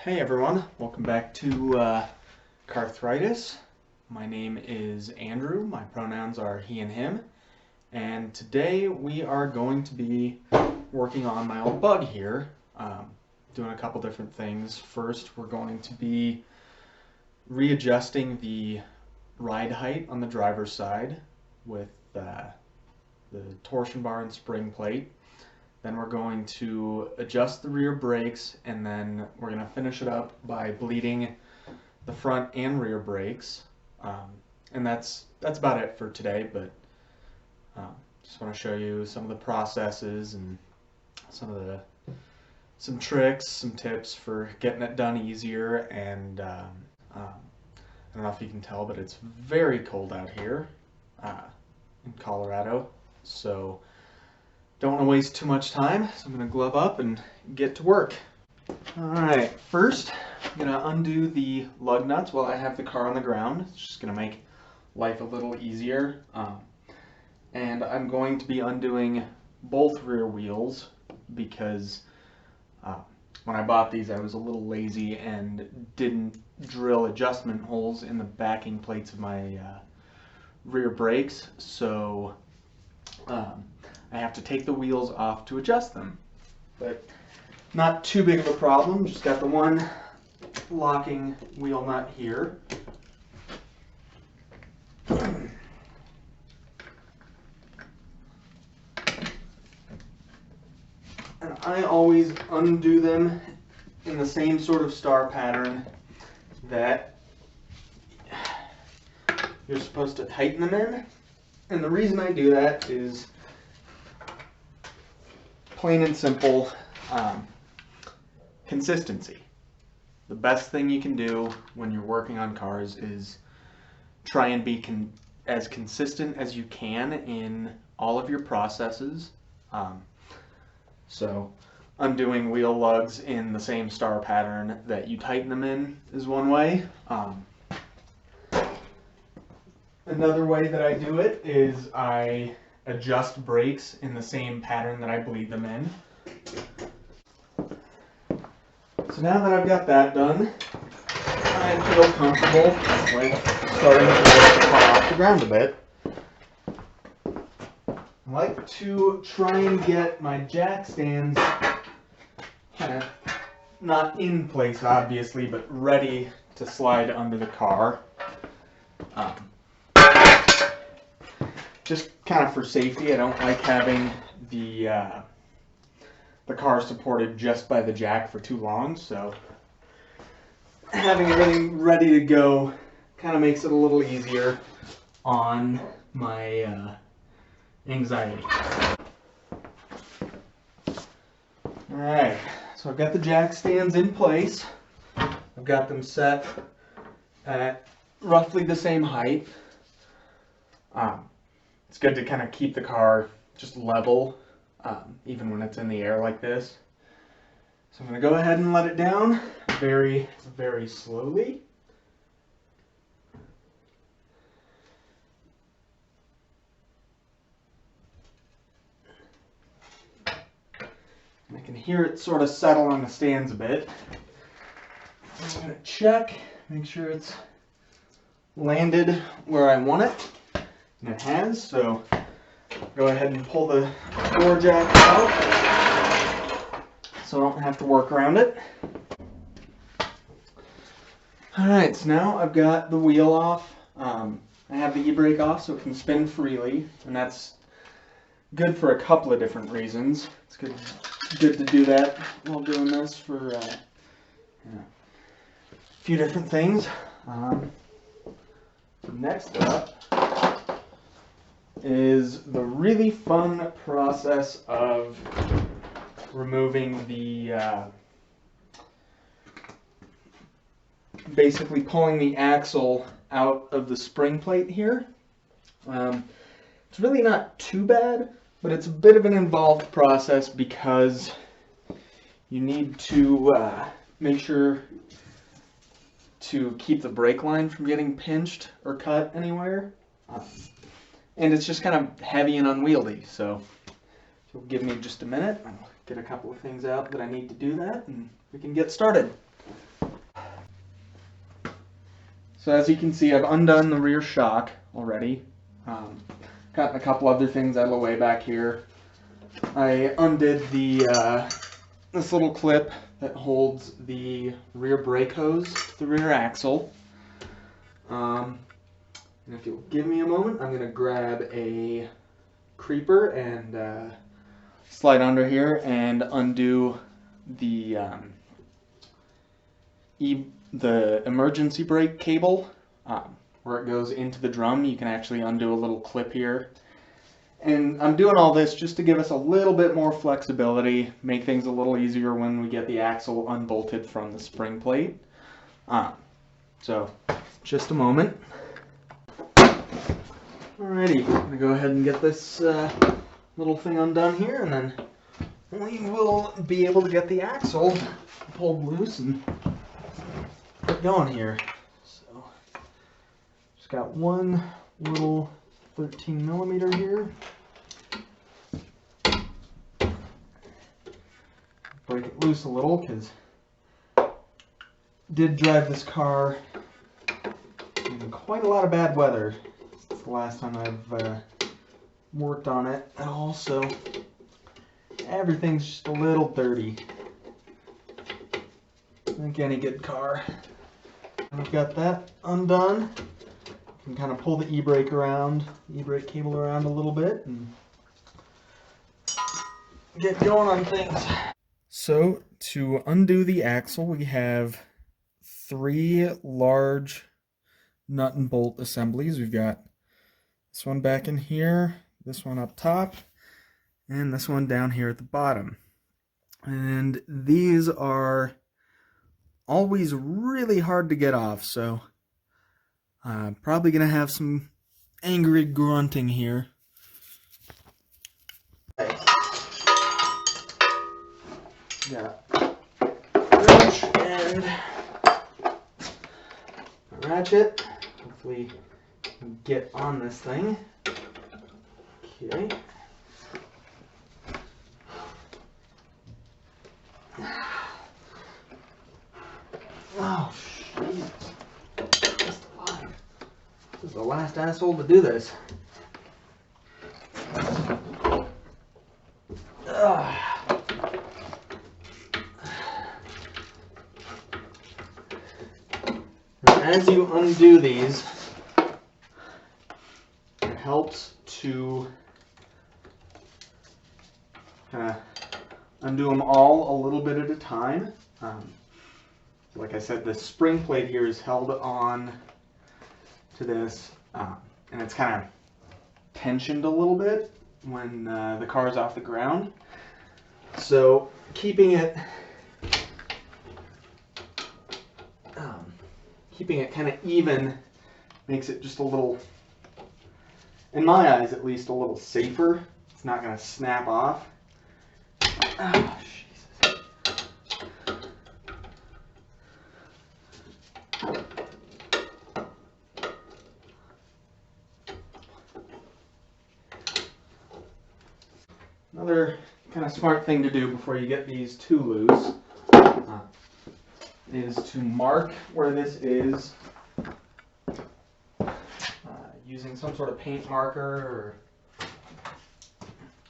Hey everyone, welcome back to Carthritis. My name is Andrew, my pronouns are he and him, and today we are going to be working on my old bug here, doing a couple different things. First, we're going to be readjusting the ride height on the driver's side with the torsion bar and spring plate. Then we're going to adjust the rear brakes, and then we're going to finish it up by bleeding the front and rear brakes. And that's about it for today, but just want to show you some of the processes and some tricks, some tips for getting it done easier. And I don't know if you can tell, but it's very cold out here in Colorado, so don't want to waste too much time, so I'm going to glove up and get to work. Alright, first I'm going to undo the lug nuts while I have the car on the ground. It's just going to make life a little easier. And I'm going to be undoing both rear wheels because when I bought these I was a little lazy and didn't drill adjustment holes in the backing plates of my rear brakes, so I have to take the wheels off to adjust them, but not too big of a problem. Just got the one locking wheel nut here. And I always undo them in the same sort of star pattern that you're supposed to tighten them in. And the reason I do that is plain and simple, consistency. The best thing you can do when you're working on cars is try and be as consistent as you can in all of your processes. So undoing wheel lugs in the same star pattern that you tighten them in is one way. Another way that I do it is I adjust brakes in the same pattern that I bleed them in. So now that I've got that done, I feel comfortable with starting to lift the car off the ground a bit. I like to try and get my jack stands kind of not in place obviously, but ready to slide under the car. Just kind of for safety, I don't like having the car supported just by the jack for too long, so having everything ready to go kind of makes it a little easier on my anxiety. Alright, so I've got the jack stands in place. I've got them set at roughly the same height. It's good to kind of keep the car just level, even when it's in the air like this. So I'm going to go ahead and let it down very, very slowly. And I can hear it sort of settle on the stands a bit. I'm going to check, make sure it's landed where I want it. And it has, so go ahead and pull the door jack out so I don't have to work around it. Alright, so now I've got the wheel off. I have the e-brake off so it can spin freely, and that's good for a couple of different reasons. It's good to do that while doing this for a few different things. Next up is the really fun process of removing the, basically pulling the axle out of the spring plate here. It's really not too bad, but it's a bit of an involved process because you need to make sure to keep the brake line from getting pinched or cut anywhere. And it's just kind of heavy and unwieldy, so if you'll give me just a minute, I'll get a couple of things out that I need to do that, and we can get started. So as you can see, I've undone the rear shock already. Gotten a couple other things out of the way back here. I undid this little clip that holds the rear brake hose to the rear axle. And if you'll give me a moment, I'm going to grab a creeper and slide under here and undo the emergency brake cable where it goes into the drum. You can actually undo a little clip here. And I'm doing all this just to give us a little bit more flexibility, make things a little easier when we get the axle unbolted from the spring plate. So, just a moment. Alrighty, I'm going to go ahead and get this little thing undone here, and then we will be able to get the axle pulled loose and get going here. So, just got one little 13 millimeter here. Break it loose a little because did drive this car in quite a lot of bad weather. It's the last time I've worked on it at all, so everything's just a little dirty. Like any good car. I've got that undone. Can kind of pull the e-brake cable around a little bit and get going on things. So to undo the axle, we have 3 large nut and bolt assemblies. We've got this one back in here, this one up top, and this one down here at the bottom. And these are always really hard to get off, so I'm probably going to have some angry grunting here. Got a wrench and a ratchet. Hopefully we can get on this thing. Okay. Oh, jeez. Just alive. This is the last asshole to do this. As you undo these, it helps to undo them all a little bit at a time. Like I said, the spring plate here is held on to this, and it's kind of tensioned a little bit when the car is off the ground. So keeping it kind of even makes it just a little, in my eyes at least, a little safer. It's not going to snap off. Oh, Jesus. Another kind of smart thing to do before you get these too loose is to mark where this is using some sort of paint marker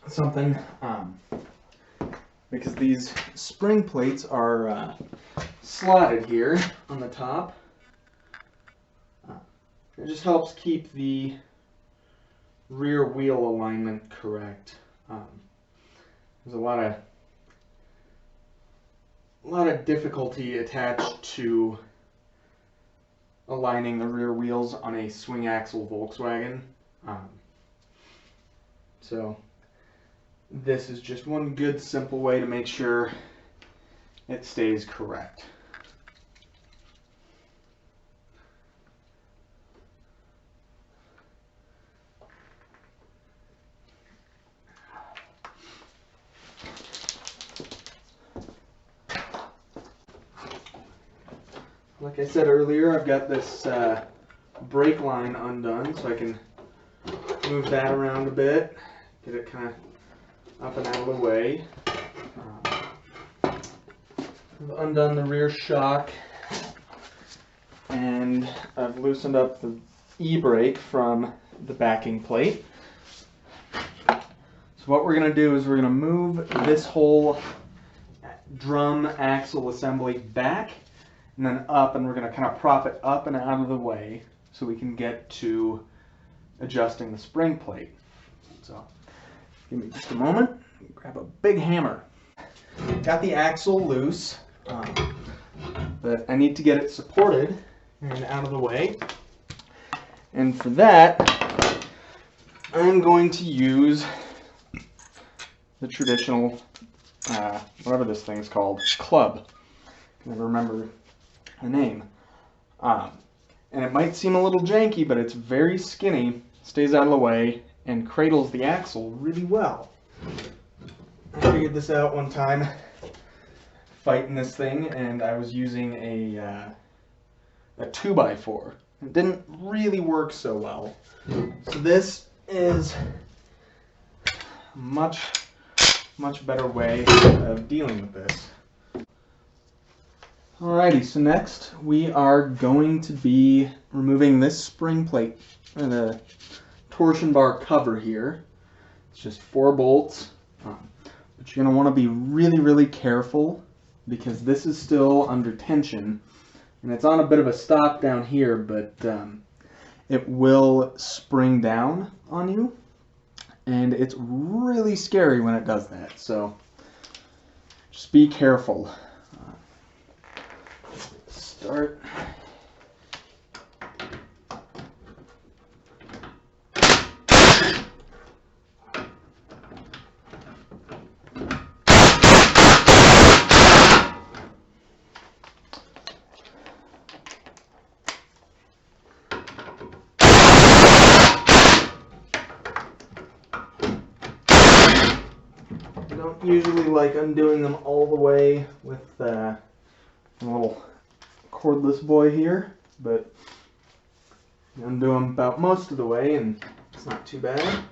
or something, because these spring plates are slotted here on the top. It just helps keep the rear wheel alignment correct. There's a lot of difficulty attached to aligning the rear wheels on a Swingaxle Volkswagen. So this is just one good simple way to make sure it stays correct. Like I said earlier, I've got this brake line undone, so I can move that around a bit, get it kind of up and out of the way. I've undone the rear shock And I've loosened up the e-brake from the backing plate. So what we're going to do is we're going to move this whole drum axle assembly back and then up, and we're going to kind of prop it up and out of the way so we can get to adjusting the spring plate. So give me just a moment. Grab a big hammer. Got the axle loose, but I need to get it supported and out of the way. And for that, I'm going to use the traditional, whatever this thing's called, club. I never remember the name. And it might seem a little janky, but it's very skinny, stays out of the way, and cradles the axle really well. I figured this out one time fighting this thing, and I was using a 2x4. It didn't really work so well. So this is a much better way of dealing with this. Alrighty, so next we are going to be removing this spring plate, or the torsion bar cover here. It's just 4 bolts, but you're going to want to be really careful because this is still under tension, and it's on a bit of a stop down here, but it will spring down on you, and it's really scary when it does that, so just be careful. Start. I don't usually like undoing them all the way with a little cordless boy here, but you undo them about most of the way and it's not too bad.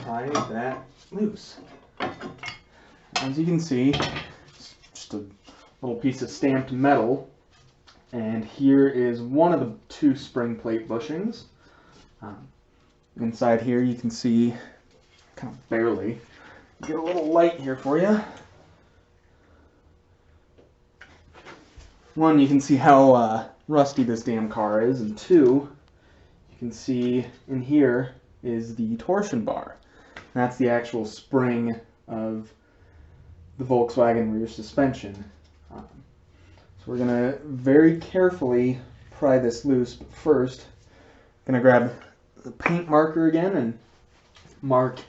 Pry that loose. As you can see, it's just a little piece of stamped metal, and here is one of the 2 spring plate bushings. Inside here you can see, kind of barely, get a little light here for you. One, you can see how rusty this damn car is, and 2, you can see in here is the torsion bar. That's the actual spring of the Volkswagen rear suspension. So we're going to very carefully pry this loose, but first I'm going to grab the paint marker again and mark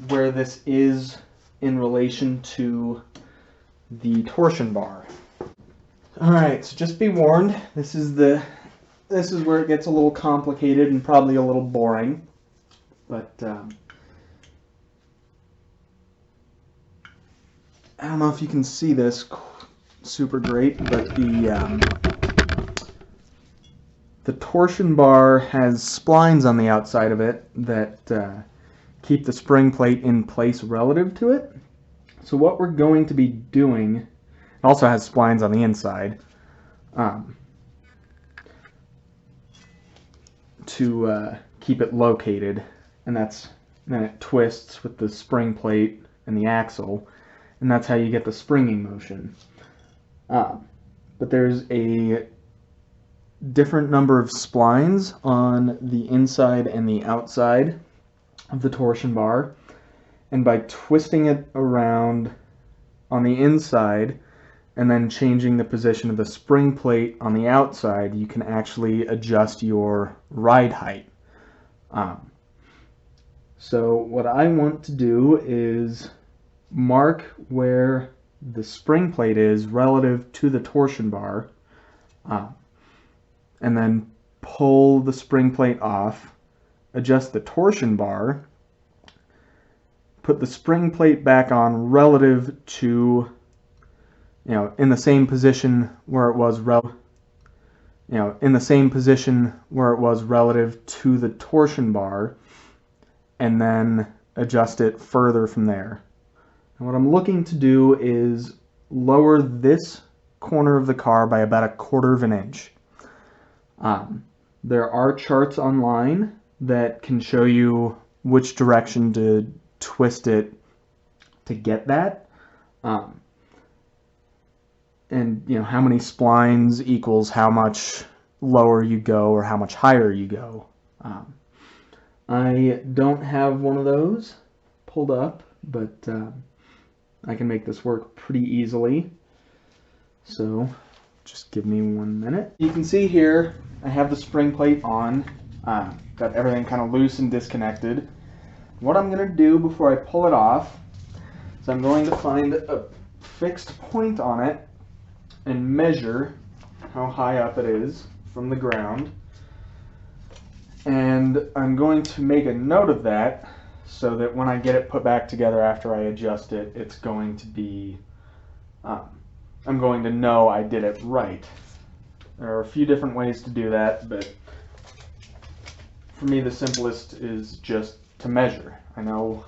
where this is in relation to the torsion bar. Alright, so just be warned, this is where it gets a little complicated and probably a little boring, but I don't know if you can see this super great, but the torsion bar has splines on the outside of it that keep the spring plate in place relative to it. So what we're going to be doing, it also has splines on the inside, to keep it located, and then it twists with the spring plate and the axle, and that's how you get the springing motion. But there's a different number of splines on the inside and the outside of the torsion bar, and by twisting it around on the inside and then changing the position of the spring plate on the outside, you can actually adjust your ride height. So what I want to do is mark where the spring plate is relative to the torsion bar, and then pull the spring plate off, adjust the torsion bar, put the spring plate back on relative to in the same position where it was relative to the torsion bar, and then adjust it further from there. And what I'm looking to do is lower this corner of the car by about 1/4 of an inch. There are charts online that can show you which direction to twist it to get that. And how many splines equals how much lower you go or how much higher you go. I don't have one of those pulled up, but I can make this work pretty easily. So just give me 1 minute. You can see here I have the spring plate on. Got everything kind of loose and disconnected. What I'm going to do before I pull it off is I'm going to find a fixed point on it and measure how high up it is from the ground. And I'm going to make a note of that so that when I get it put back together after I adjust it, it's going to be, I'm going to know I did it right. There are a few different ways to do that, but for me the simplest is just to measure. I know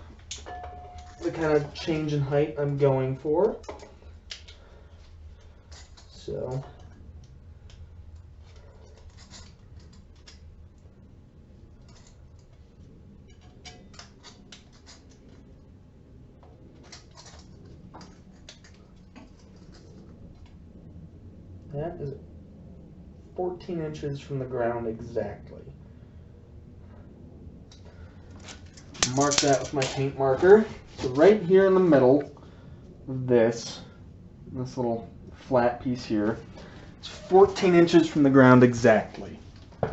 the kind of change in height I'm going for. So that is 14 inches from the ground exactly. Mark that with my paint marker. So right here in the middle of this little flat piece here, it's 14 inches from the ground exactly. So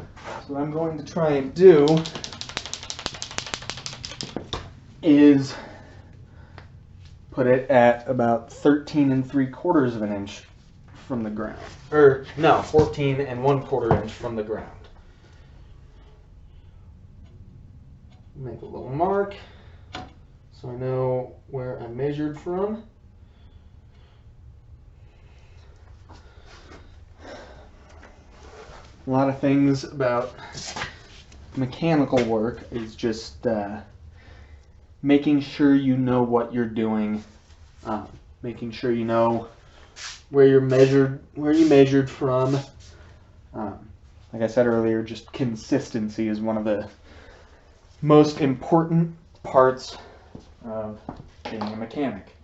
what I'm going to try and do is put it at about 13 3/4 of an inch from the ground. Or no, 14 1/4 inch from the ground. Make a little mark so I know where I measured from. A lot of things about mechanical work is just making sure you know what you're doing, making sure you know where you measured from. Like I said earlier, just consistency is one of the most important parts of being a mechanic.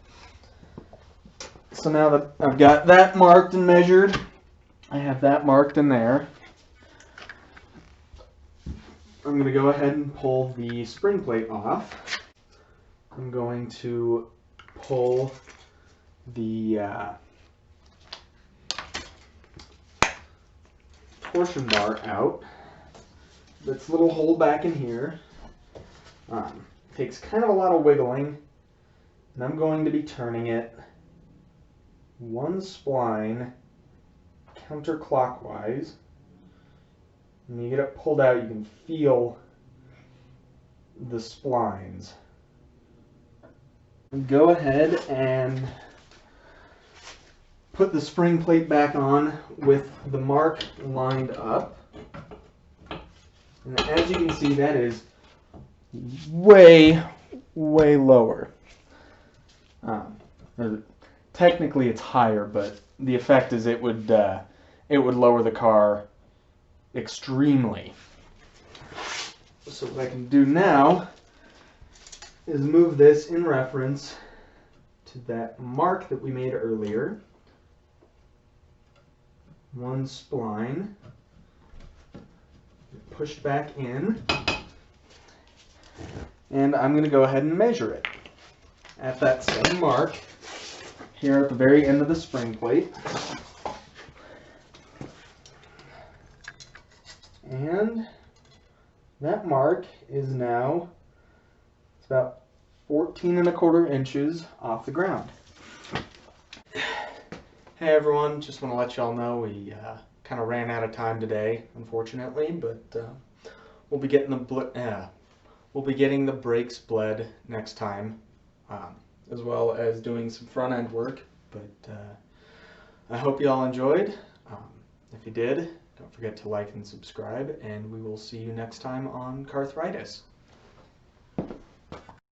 So now that I've got that marked and measured, I have that marked in there. I'm going to go ahead and pull the spring plate off. I'm going to pull the torsion bar out. This little hole back in here takes kind of a lot of wiggling, and I'm going to be turning it one spline counterclockwise. When you get it pulled out, you can feel the splines. Go ahead and put the spring plate back on with the mark lined up. And as you can see, that is way, way lower. Technically it's higher, but the effect is it would lower the car extremely. So what I can do now is move this in reference to that mark that we made earlier. One spline pushed back in, and I'm going to go ahead and measure it at that same mark here at the very end of the spring plate. And that mark is now, it's about 14 1/4 inches off the ground. Hey everyone, just want to let y'all know we kind of ran out of time today, unfortunately, but we'll be getting the brakes bled next time, as well as doing some front end work. But I hope you all enjoyed. If you did, don't forget to like and subscribe, and we will see you next time on Carthritis.